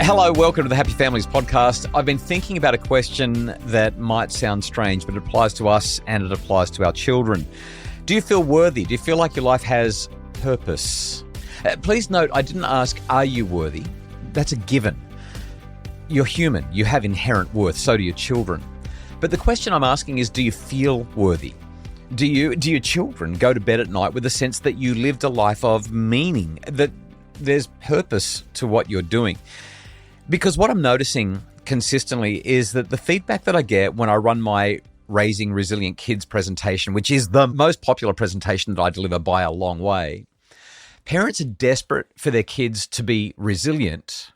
Hello, welcome to the Happy Families podcast. I've been thinking about a question that might sound strange, but it applies to us and it applies to our children. Do you feel worthy? Do you feel like your life has purpose? Please note, I didn't ask, are you worthy? That's a given. You're human. You have inherent worth. So do your children. But the question I'm asking is, do you feel worthy? Do your children go to bed at night with a sense that you lived a life of meaning, that there's purpose to what you're doing? Because what I'm noticing consistently is that the feedback that I get when I run my Raising Resilient Kids presentation, which is the most popular presentation that I deliver by a long way, parents are desperate for their kids to be resilient,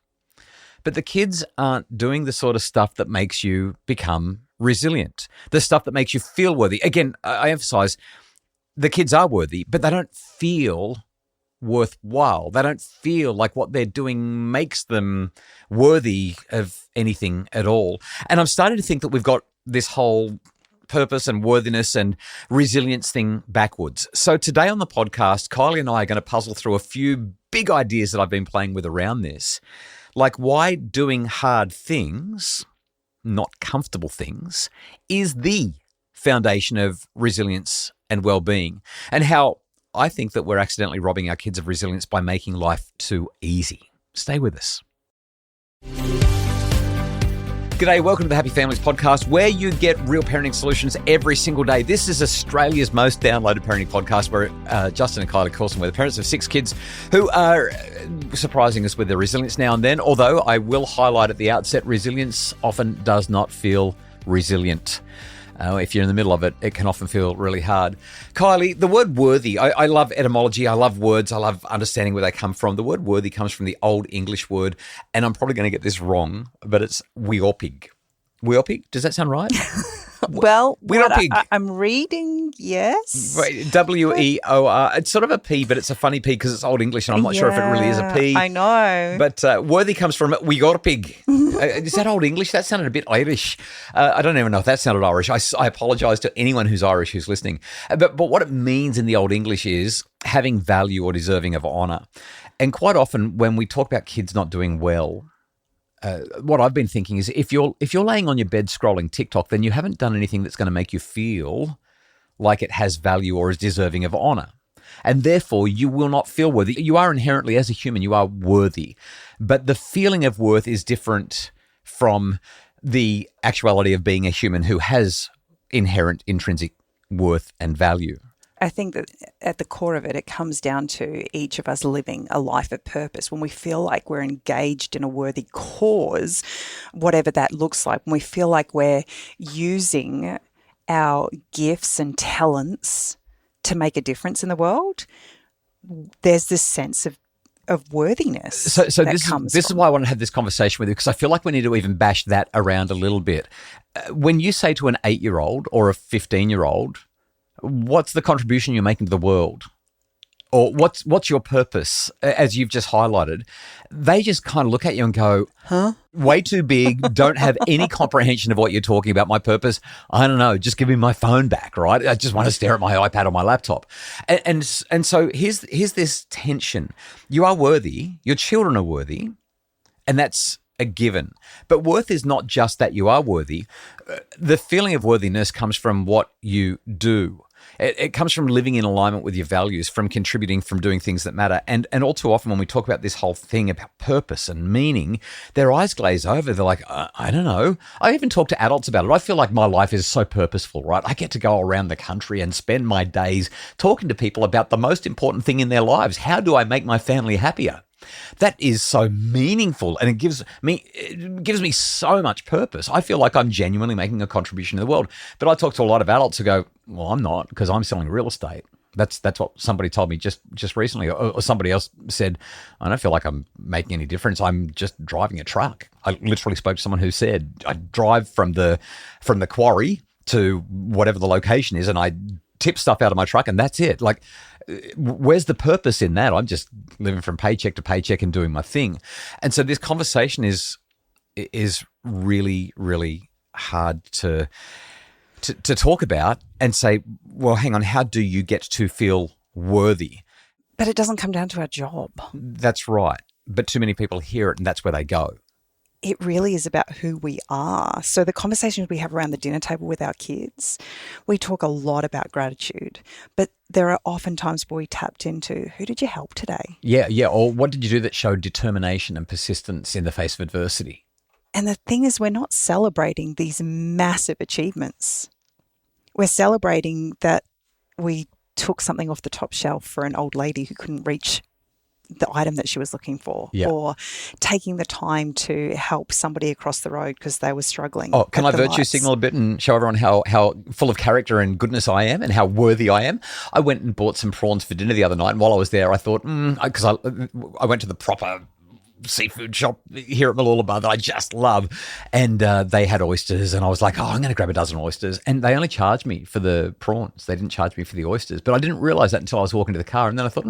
but the kids aren't doing the sort of stuff that makes you become resilient, the stuff that makes you feel worthy. Again, I emphasize the kids are worthy, but they don't feel worthwhile. They don't feel like what they're doing makes them worthy of anything at all. And I'm starting to think that we've got this whole purpose and worthiness and resilience thing backwards. So today on the podcast, Kylie and I are going to puzzle through a few big ideas that I've been playing with around this, like why doing hard things, not comfortable things, is the foundation of resilience and well-being, and how I think that we're accidentally robbing our kids of resilience by making life too easy. Stay with us. G'day, welcome to the Happy Families podcast, where you get real parenting solutions every single day. This is Australia's most downloaded parenting podcast, where Justin and Kylie Coulson, we're the parents of 6 kids who are surprising us with their resilience now and then, although I will highlight at the outset, resilience often does not feel resilient. If you're in the middle of it, it can often feel really hard. Kylie, the word worthy, I love etymology. I love words. I love understanding where they come from. The word worthy comes from the Old English word, and I'm probably going to get this wrong, but it's weopig. Weopig? Does that sound right? Well, weopig. I'm reading, yes. W-E-O-R. It's sort of a P, but it's a funny P because it's Old English, and I'm not sure if it really is a P. I know. But worthy comes from weopig. Is that Old English? That sounded a bit Irish. I don't even know if that sounded Irish. I apologise to anyone who's Irish who's listening. But what it means in the Old English is having value or deserving of honour. And quite often when we talk about kids not doing well, what I've been thinking is if you're laying on your bed scrolling TikTok, then you haven't done anything that's going to make you feel like it has value or is deserving of honor. And therefore, you will not feel worthy. You are inherently, as a human, you are worthy. But the feeling of worth is different from the actuality of being a human who has inherent intrinsic worth and value. I think that at the core of it, it comes down to each of us living a life of purpose. When we feel like we're engaged in a worthy cause, whatever that looks like, when we feel like we're using our gifts and talents to make a difference in the world, there's this sense of worthiness. So this is why I want to have this conversation with you, because I feel like we need to even bash that around a little bit. When you say to an 8-year-old or a 15-year-old, what's the contribution you're making to the world? Or what's your purpose, as you've just highlighted? They just kind of look at you and go, huh? Way too big, don't have any comprehension of what you're talking about. My purpose, I don't know, just give me my phone back, right? I just want to stare at my iPad or my laptop. And so here's this tension. You are worthy, your children are worthy, and that's a given. But worth is not just that you are worthy. The feeling of worthiness comes from what you do. It comes from living in alignment with your values, from contributing, from doing things that matter. And all too often when we talk about this whole thing about purpose and meaning, their eyes glaze over. They're like, I don't know. I even talk to adults about it. I feel like my life is so purposeful, right? I get to go around the country and spend my days talking to people about the most important thing in their lives. How do I make my family happier? That is so meaningful, and it gives me so much purpose. I feel like I'm genuinely making a contribution to the world. But I talk to a lot of adults who go, well, I'm not, because I'm selling real estate. That's what somebody told me just recently, or somebody else said, I don't feel like I'm making any difference. I'm just driving a truck. I literally spoke to someone who said, I drive from the quarry to whatever the location is, and I tip stuff out of my truck, and that's it. Like, where's the purpose in that? I'm just living from paycheck to paycheck and doing my thing. And so this conversation is really, really hard to talk about and say, well, hang on, how do you get to feel worthy? But it doesn't come down to our job. That's right. But too many people hear it and that's where they go. it really is about who we are. So the conversations we have around the dinner table with our kids, we talk a lot about gratitude, but there are often times where we tapped into, who did you help today? Yeah, yeah. Or what did you do that showed determination and persistence in the face of adversity? And the thing is, we're not celebrating these massive achievements. We're celebrating that we took something off the top shelf for an old lady who couldn't reach the item that she was looking for, Yeah. or taking the time to help somebody across the road because they were struggling. Oh, can I at the virtue lights. signal a bit and show everyone how full of character and goodness I am and how worthy I am? I went and bought some prawns for dinner the other night, and while I was there, I thought, because I went to the proper seafood shop here at Mooloolaba that I just love, and they had oysters, and I was like, I'm going to grab a dozen oysters, and they only charged me for the prawns. They didn't charge me for the oysters, but I didn't realize that until I was walking to the car, and then I thought,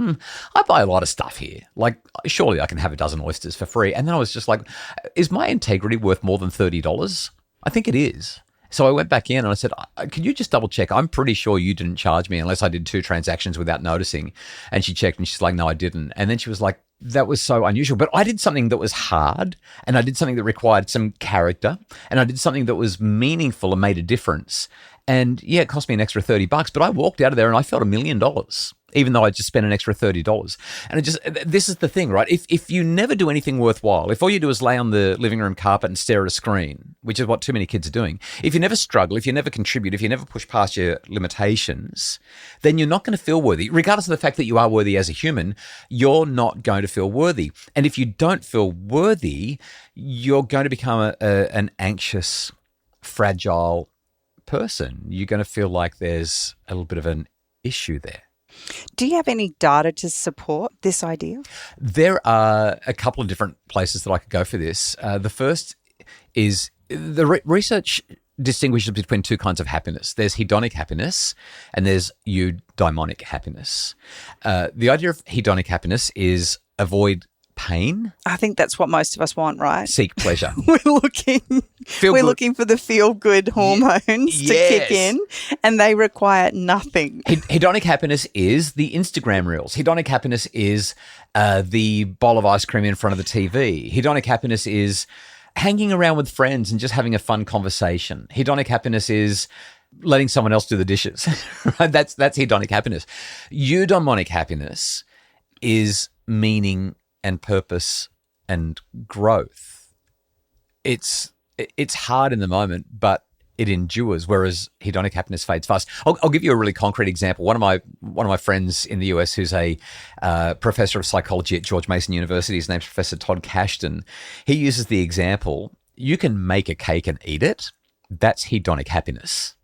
I buy a lot of stuff here. Like, surely I can have a dozen oysters for free. And then I was just like, is my integrity worth more than $30? I think it is. So I went back in and I said, can you just double check? I'm pretty sure you didn't charge me unless I did 2 transactions without noticing. And she checked and she's like, no, I didn't. And then she was like, that was so unusual. But I did something that was hard, and I did something that required some character, and I did something that was meaningful and made a difference. And yeah, it cost me an extra $30, but I walked out of there and I felt $1 million, even though I just spent an extra $30. And this is the thing, right? If you never do anything worthwhile, if all you do is lay on the living room carpet and stare at a screen, which is what too many kids are doing, if you never struggle, if you never contribute, if you never push past your limitations, then you're not going to feel worthy. Regardless of the fact that you are worthy as a human, you're not going to feel worthy. And if you don't feel worthy, you're going to become an anxious, fragile person. You're going to feel like there's a little bit of an issue there. Do you have any data to support this idea? There are a couple of different places that I could go for this. The first is the research distinguishes between 2 kinds of happiness. There's hedonic happiness and there's eudaimonic happiness. The idea of hedonic happiness is avoid pain. I think that's what most of us want, right? Seek pleasure. We're looking for the feel-good hormones to kick in, and they require nothing. Hedonic happiness is the Instagram reels. Hedonic happiness is the bowl of ice cream in front of the TV. Hedonic happiness is hanging around with friends and just having a fun conversation. Hedonic happiness is letting someone else do the dishes. Right? That's hedonic happiness. Eudaimonic happiness is meaning and purpose and growth. It's hard in the moment, but it endures, whereas hedonic happiness fades fast. I'll give you a really concrete example. One of my friends in the US, who's a professor of psychology at George Mason University, his name's Professor Todd Cashton. He uses the example, you can make a cake and eat it. That's hedonic happiness.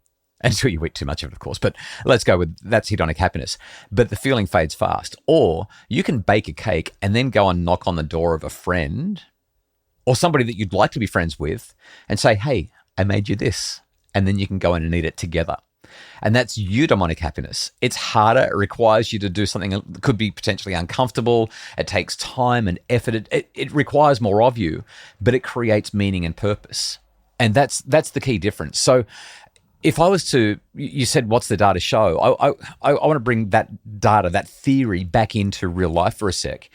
Until you eat too much of it, of course. But let's go with that's hedonic happiness. But the feeling fades fast. Or you can bake a cake and then go and knock on the door of a friend or somebody that you'd like to be friends with and say, hey, I made you this. And then you can go in and eat it together. And that's eudaimonic happiness. It's harder. It requires you to do something that could be potentially uncomfortable. It takes time and effort. It requires more of you, but it creates meaning and purpose. And that's the key difference. So if I was to, you said, what's the data show? I want to bring that data, that theory back into real life for a sec.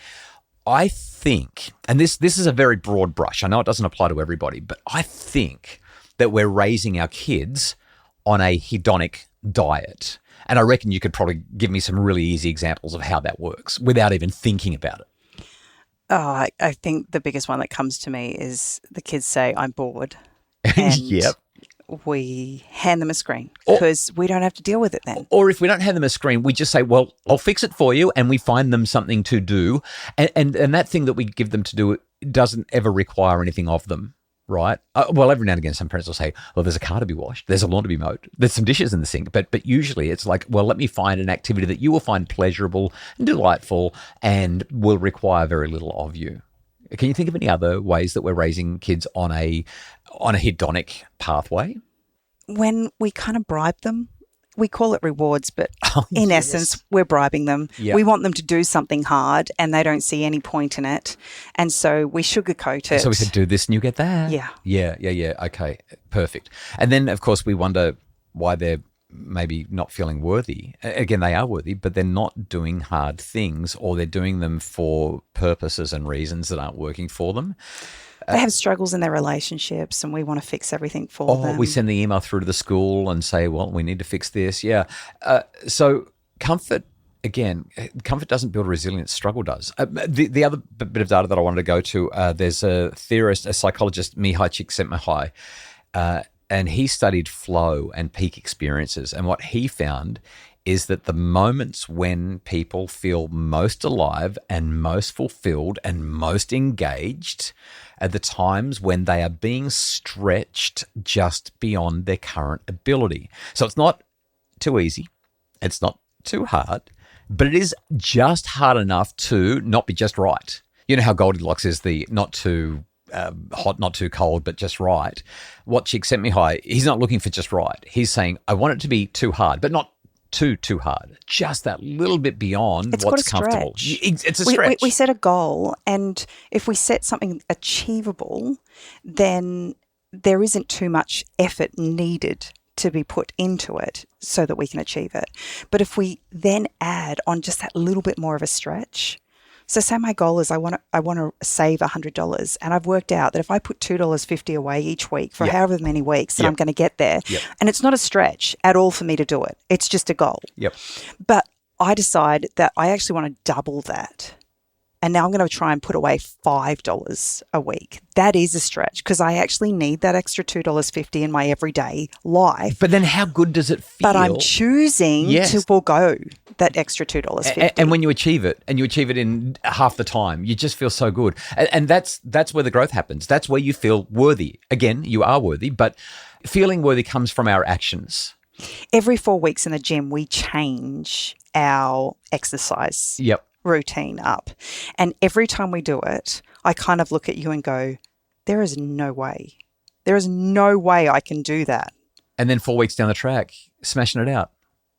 I think, and this is a very broad brush. I know it doesn't apply to everybody, but I think that we're raising our kids on a hedonic diet. And I reckon you could probably give me some really easy examples of how that works without even thinking about it. Oh, I think the biggest one that comes to me is the kids say, I'm bored. And Yep. we hand them a screen because we don't have to deal with it then. Or if we don't hand them a screen, we just say, well, I'll fix it for you, and we find them something to do. And that thing that we give them to do doesn't ever require anything of them, right? Well, every now and again, some parents will say, well, there's a car to be washed, there's a lawn to be mowed, there's some dishes in the sink. But usually it's like, well, let me find an activity that you will find pleasurable and delightful and will require very little of you. Can you think of any other ways that we're raising kids on a hedonic pathway? When we kind of bribe them, we call it rewards, but Yes. essence, we're bribing them. Yeah. We want them to do something hard and they don't see any point in it. And so we sugarcoat it. So we said, do this and you get that. Yeah. Yeah. Okay, perfect. And then, of course, we wonder why they're maybe not feeling worthy. Again, they are worthy, but they're not doing hard things, or they're doing them for purposes and reasons that aren't working for them. They have struggles in their relationships and we want to fix everything for them. We send the email through to the school and say, well, we need to fix this. Yeah. So comfort, again, comfort doesn't build resilience, struggle does. The other bit of data that I wanted to go to, there's a theorist, a psychologist, Mihai Csikszentmihalyi, and he studied flow and peak experiences. And what he found is that the moments when people feel most alive and most fulfilled and most engaged are the times when they are being stretched just beyond their current ability. So it's not too easy. It's not too hard, but it is just hard enough to not be just right. You know how Goldilocks is the not too hot, not too cold, but just right. What Csikszentmihalyi, he's not looking for just right. He's saying, I want it to be too hard, but not too hard. Just that little bit beyond what's comfortable. It's a stretch. We set a goal, and if we set something achievable, then there isn't too much effort needed to be put into it so that we can achieve it. But if we then add on just that little bit more of a stretch, so say my goal is I want to save $100, and I've worked out that if I put $2.50 away each week for however many weeks that I'm going to get there, and it's not a stretch at all for me to do it. It's just a goal. But I decide that I actually want to double that. And now I'm going to try and put away $5 a week. That is a stretch because I actually need that extra $2.50 in my everyday life. But then how good does it feel? But I'm choosing to forego that extra $2.50. And when you achieve it, and you achieve it in half the time, you just feel so good. And that's where the growth happens. That's where you feel worthy. Again, you are worthy, but feeling worthy comes from our actions. Every 4 weeks in the gym, we change our exercise routine up. And every time we do it, I kind of look at you and go, there is no way. There is no way I can do that. And then 4 weeks down the track, smashing it out.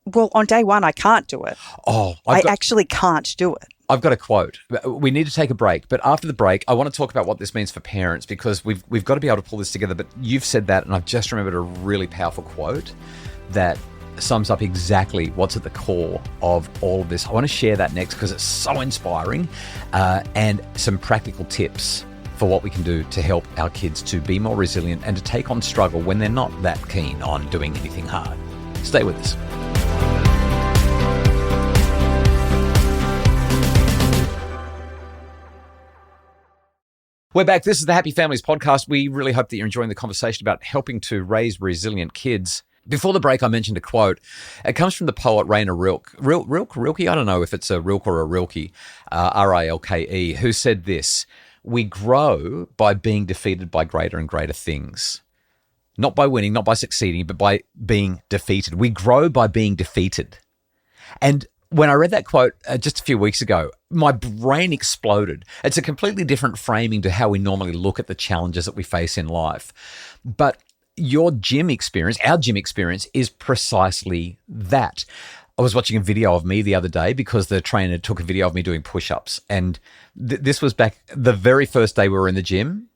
Well, on day one, I can't do it. I actually can't do it. I've got a quote. We need to take a break, but after the break, I want to talk about what this means for parents, because we've got to be able to pull this together. But you've said that, and I've just remembered a really powerful quote that sums up exactly what's at the core of all of this. I want to share that next because it's so inspiring, and some practical tips for what we can do to help our kids to be more resilient and to take on struggle when they're not that keen on doing anything hard. Stay with us. We're back. This is the Happy Families podcast. We really hope that you're enjoying the conversation about helping to raise resilient kids. Before the break, I mentioned a quote. It comes from the poet Rainer Rilke. Rilke? I don't know if it's a Rilke or a Rilke, R-I-L-K-E, who said this: we grow by being defeated by greater and greater things. Not by winning, not by succeeding, but by being defeated. We grow by being defeated. And when I read that quote just a few weeks ago, my brain exploded. It's a completely different framing to how we normally look at the challenges that we face in life. But your gym experience, our gym experience, is precisely that. I was watching a video of me the other day because the trainer took a video of me doing push-ups. And this was back the very first day we were in the gym.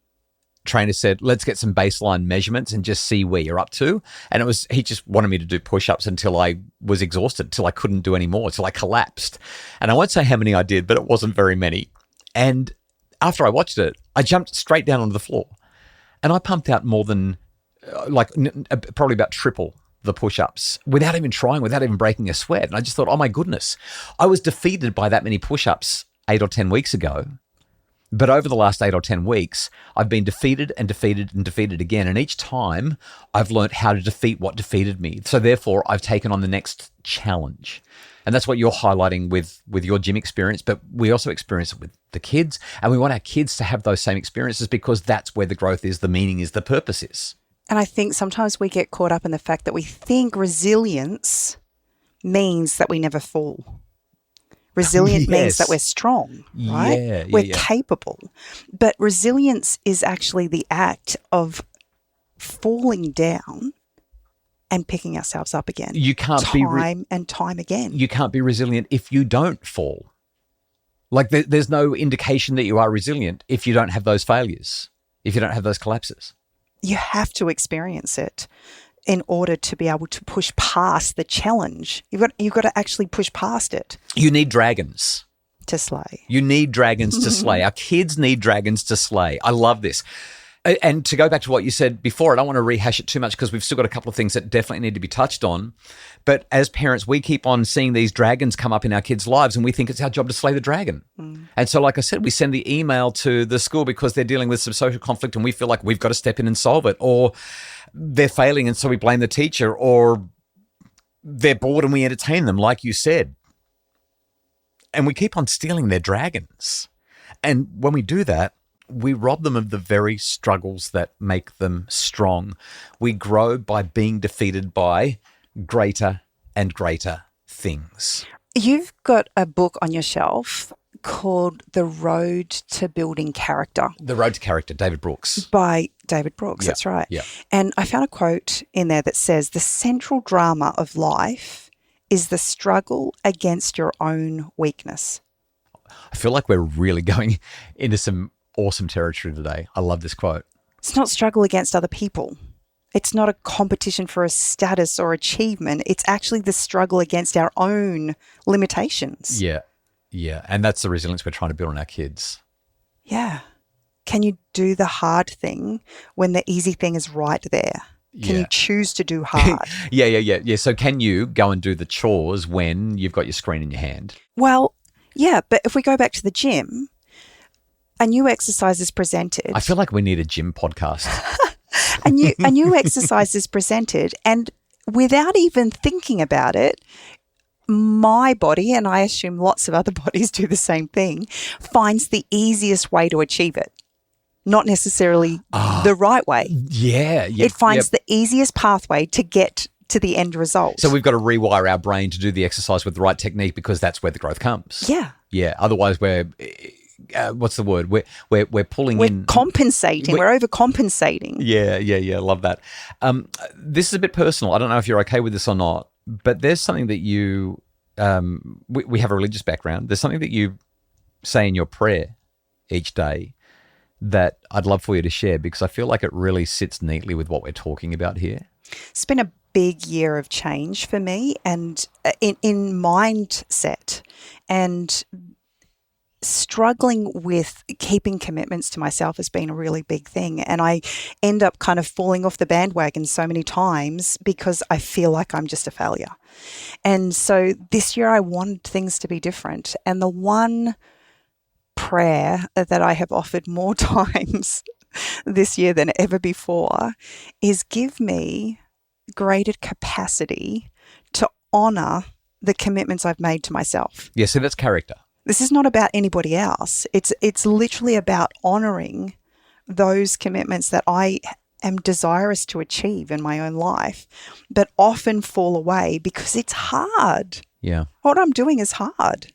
Trainer said, let's get some baseline measurements and just see where you're up to. And he just wanted me to do push-ups until I was exhausted, until I couldn't do any more, until I collapsed. And I won't say how many I did, but it wasn't very many. And after I watched it, I jumped straight down onto the floor and I pumped out more than probably about triple the push-ups without even trying, without even breaking a sweat. And I just thought, oh my goodness, I was defeated by that many push-ups 8 or 10 weeks ago. But over the last 8 or 10 weeks, I've been defeated and defeated and defeated again. And each time I've learned how to defeat what defeated me. So therefore, I've taken on the next challenge. And that's what you're highlighting with your gym experience. But we also experience it with the kids. And we want our kids to have those same experiences because that's where the growth is, the meaning is, the purpose is. And I think sometimes we get caught up in the fact that we think resilience means that we never fall. Resilient means that we're strong, right? We're capable. But resilience is actually the act of falling down and picking ourselves up again. You can't time and time again. You can't be resilient if you don't fall. Like there's no indication that you are resilient if you don't have those failures, if you don't have those collapses. You have to experience it. in order to be able to push past the challenge. You've got to actually push past it. You need dragons to slay. You need dragons to slay. Our kids need dragons to slay. I love this. And to go back to what you said before, I don't want to rehash it too much because we've still got a couple of things that definitely need to be touched on. But as parents, we keep on seeing these dragons come up in our kids' lives and we think it's our job to slay the dragon. And so, like I said, we send the email to the school because they're dealing with some social conflict and we feel like we've got to step in and solve it. Or they're failing and so we blame the teacher, or they're bored and we entertain them, like you said. And we keep on stealing their dragons. And when we do that, we rob them of the very struggles that make them strong. We grow by being defeated by greater and greater things. You've got a book on your shelf called The Road to Building Character. The Road to Character, David Brooks. By David Brooks, Yeah, that's right. yeah. And I found a quote in there that says, "The central drama of life is the struggle against your own weakness." I feel like we're really going into some awesome territory today. I love this quote. It's not struggle against other people. It's not a competition for a status or achievement. It's actually the struggle against our own limitations. Yeah, yeah. And that's the resilience we're trying to build on our kids. Yeah. Can you do the hard thing when the easy thing is right there? Can Yeah. you choose to do hard? Yeah. So can you go and do the chores when you've got your screen in your hand? Well, yeah, but if we go back to the gym, a new exercise is presented. I feel like we need a gym podcast. a new exercise is presented, and without even thinking about it, my body, and I assume lots of other bodies do the same thing, finds the easiest way to achieve it. Not necessarily the right way. Yeah. It finds the easiest pathway to get to the end result. So we've got to rewire our brain to do the exercise with the right technique because that's where the growth comes. Yeah. Yeah. Otherwise, we're what's the word? We're pulling We're in. compensating. We're overcompensating. Yeah. Love that. This is a bit personal. I don't know if you're okay with this or not, but there's something that you. We have a religious background. There's something that you say in your prayer each day that I'd love for you to share because I feel like it really sits neatly with what we're talking about here. It's been a big year of change for me, and in mindset, and struggling with keeping commitments to myself has been a really big thing. And I end up kind of falling off the bandwagon so many times because I feel like I'm just a failure. And so this year I wanted things to be different. And the one prayer that I have offered more times this year than ever before is, give me greater capacity to honor the commitments I've made to myself. Yeah, so that's character. This is not about anybody else. It's literally about honoring those commitments that I am desirous to achieve in my own life, but often fall away because it's hard. Yeah. What I'm doing is hard.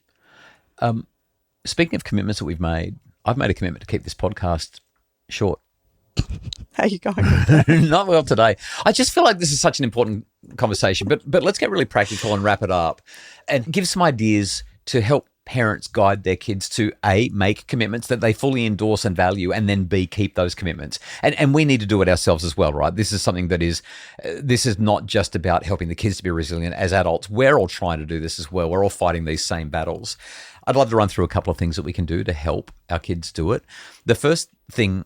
Speaking of commitments that we've made, I've made a commitment to keep this podcast short. How are you going with that? Not well today. I just feel like this is such an important conversation, but let's get really practical and wrap it up and give some ideas to help parents guide their kids to A, make commitments that they fully endorse and value, and then B, keep those commitments. And we need to do it ourselves as well, right? This is something that is, this is not just about helping the kids to be resilient. As adults, we're all trying to do this as well. We're all fighting these same battles. I'd love to run through a couple of things that we can do to help our kids do it. The first thing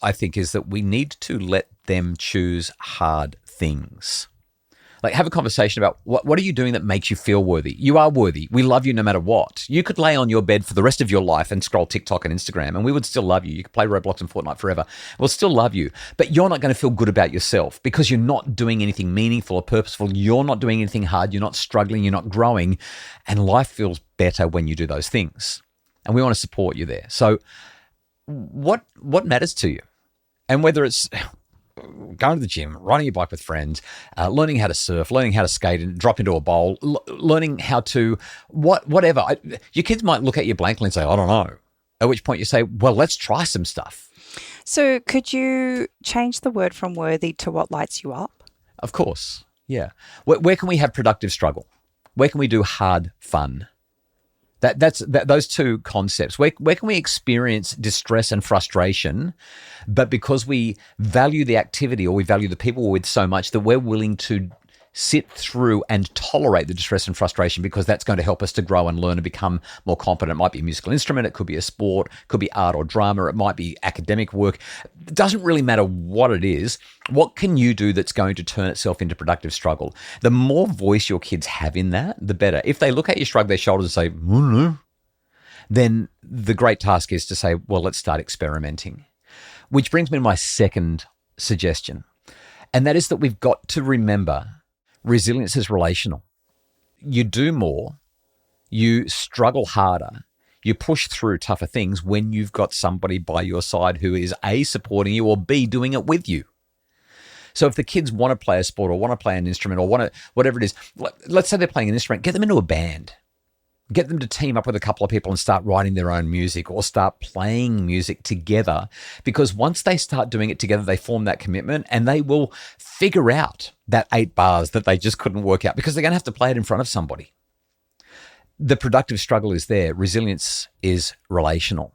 I think is that we need to let them choose hard things. Like, have a conversation about what are you doing that makes you feel worthy? You are worthy. We love you no matter what. You could lay on your bed for the rest of your life and scroll TikTok and Instagram, and we would still love you. You could play Roblox and Fortnite forever. We'll still love you. But you're not going to feel good about yourself because you're not doing anything meaningful or purposeful. You're not doing anything hard. You're not struggling. You're not growing. And life feels better when you do those things. And we want to support you there. So what matters to you? And whether it's going to the gym, riding your bike with friends, learning how to surf, learning how to skate and drop into a bowl, learning how to whatever. Your kids might look at you blankly and say, I don't know. At which point you say, well, let's try some stuff. So could you change the word from worthy to what lights you up? Of course. Yeah. Where can we have productive struggle? Where can we do hard fun? Those two concepts. Where can we experience distress and frustration, but because we value the activity or we value the people we're with so much that we're willing to sit through and tolerate the distress and frustration because that's going to help us to grow and learn and become more competent. It might be a musical instrument, it could be a sport, it could be art or drama, it might be academic work. It doesn't really matter what it is. What can you do that's going to turn itself into productive struggle? The more voice your kids have in that, the better. If they look at you, shrug their shoulders and say, no, then the great task is to say, well, let's start experimenting. Which brings me to my second suggestion, and that is that we've got to remember resilience is relational. You do more, you struggle harder, you push through tougher things when you've got somebody by your side who is A, supporting you, or B, doing it with you. So if the kids want to play a sport or want to play an instrument or want to, whatever it is, let's say they're playing an instrument, get them into a band. Get them to team up with a couple of people and start writing their own music or start playing music together, because once they start doing it together, they form that commitment and they will figure out that 8 bars that they just couldn't work out because they're going to have to play it in front of somebody. The productive struggle is there. Resilience is relational.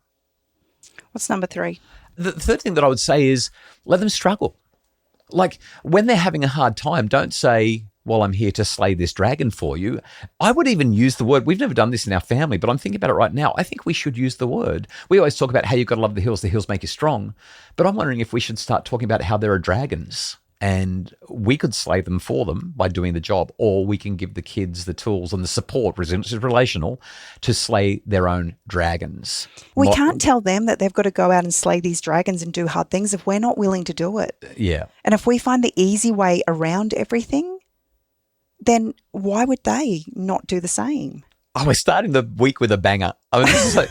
What's number 3? The third thing that I would say is let them struggle. Like when they're having a hard time, don't say, well, I'm here to slay this dragon for you. I would even use the word, we've never done this in our family, but I'm thinking about it right now. I think we should use the word. We always talk about how you've got to love the hills make you strong. But I'm wondering if we should start talking about how there are dragons and we could slay them for them by doing the job, or we can give the kids the tools and the support, resilience is relational, to slay their own dragons. We can't tell them that they've got to go out and slay these dragons and do hard things if we're not willing to do it. Yeah. And if we find the easy way around everything, then why would they not do the same? Oh, we're starting the week with a banger. I mean, this is like,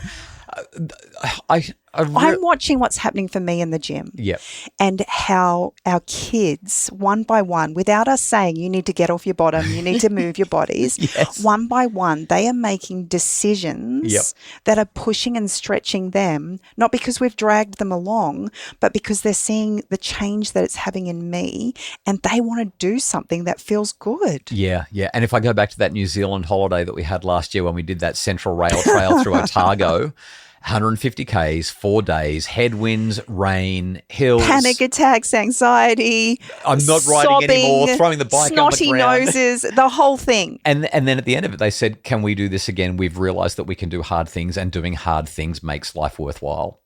I'm watching what's happening for me in the gym. Yep. And how our kids, one by one, without us saying, you need to get off your bottom, you need to move your bodies, yes. One by one, they are making decisions that are pushing and stretching them, not because we've dragged them along, but because they're seeing the change that it's having in me and they want to do something that feels good. Yeah, yeah. And if I go back to that New Zealand holiday that we had last year when we did that Central Rail Trail through Otago, 150 Ks, 4 days, headwinds, rain, hills. Panic attacks, anxiety. I'm not riding anymore, throwing the bike on the snotty ground. noses, the whole thing. And then at the end of it, they said, can we do this again? We've realized that we can do hard things and doing hard things makes life worthwhile.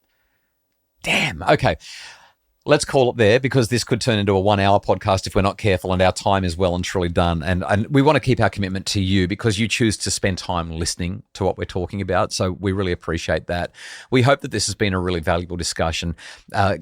Damn. Okay. Let's call it there because this could turn into a 1-hour podcast if we're not careful, and our time is well and truly done. And we want to keep our commitment to you because you choose to spend time listening to what we're talking about. So we really appreciate that. We hope that this has been a really valuable discussion. I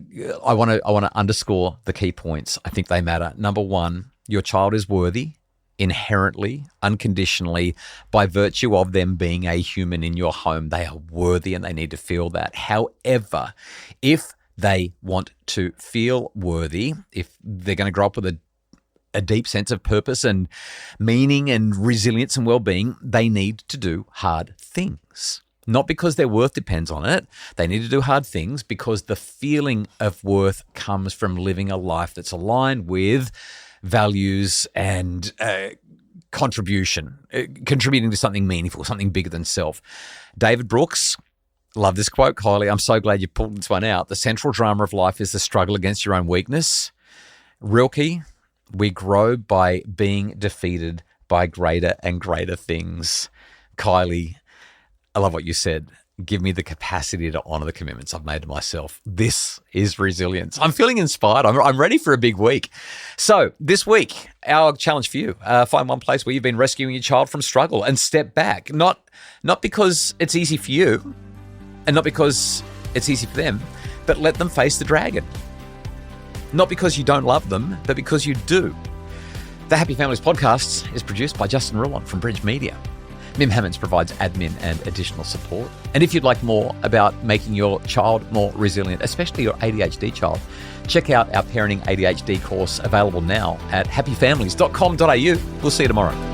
want to underscore the key points. I think they matter. Number 1, your child is worthy inherently, unconditionally, by virtue of them being a human in your home. They are worthy and they need to feel that. However, if they want to feel worthy, if they're going to grow up with a deep sense of purpose and meaning and resilience and well-being, they need to do hard things. Not because their worth depends on it. They need to do hard things because the feeling of worth comes from living a life that's aligned with values and contributing to something meaningful, something bigger than self. David Brooks, love this quote, Kylie. I'm so glad you pulled this one out. The central drama of life is the struggle against your own weakness. Rilke, we grow by being defeated by greater and greater things. Kylie, I love what you said. Give me the capacity to honor the commitments I've made to myself. This is resilience. I'm feeling inspired. I'm ready for a big week. So this week, our challenge for you, find one place where you've been rescuing your child from struggle and step back. Not because it's easy for you, and not because it's easy for them, but let them face the dragon. Not because you don't love them, but because you do. The Happy Families podcast is produced by Justin Rulon from Bridge Media. Mim Hammonds provides admin and additional support. And if you'd like more about making your child more resilient, especially your ADHD child, check out our Parenting ADHD course available now at happyfamilies.com.au. We'll see you tomorrow.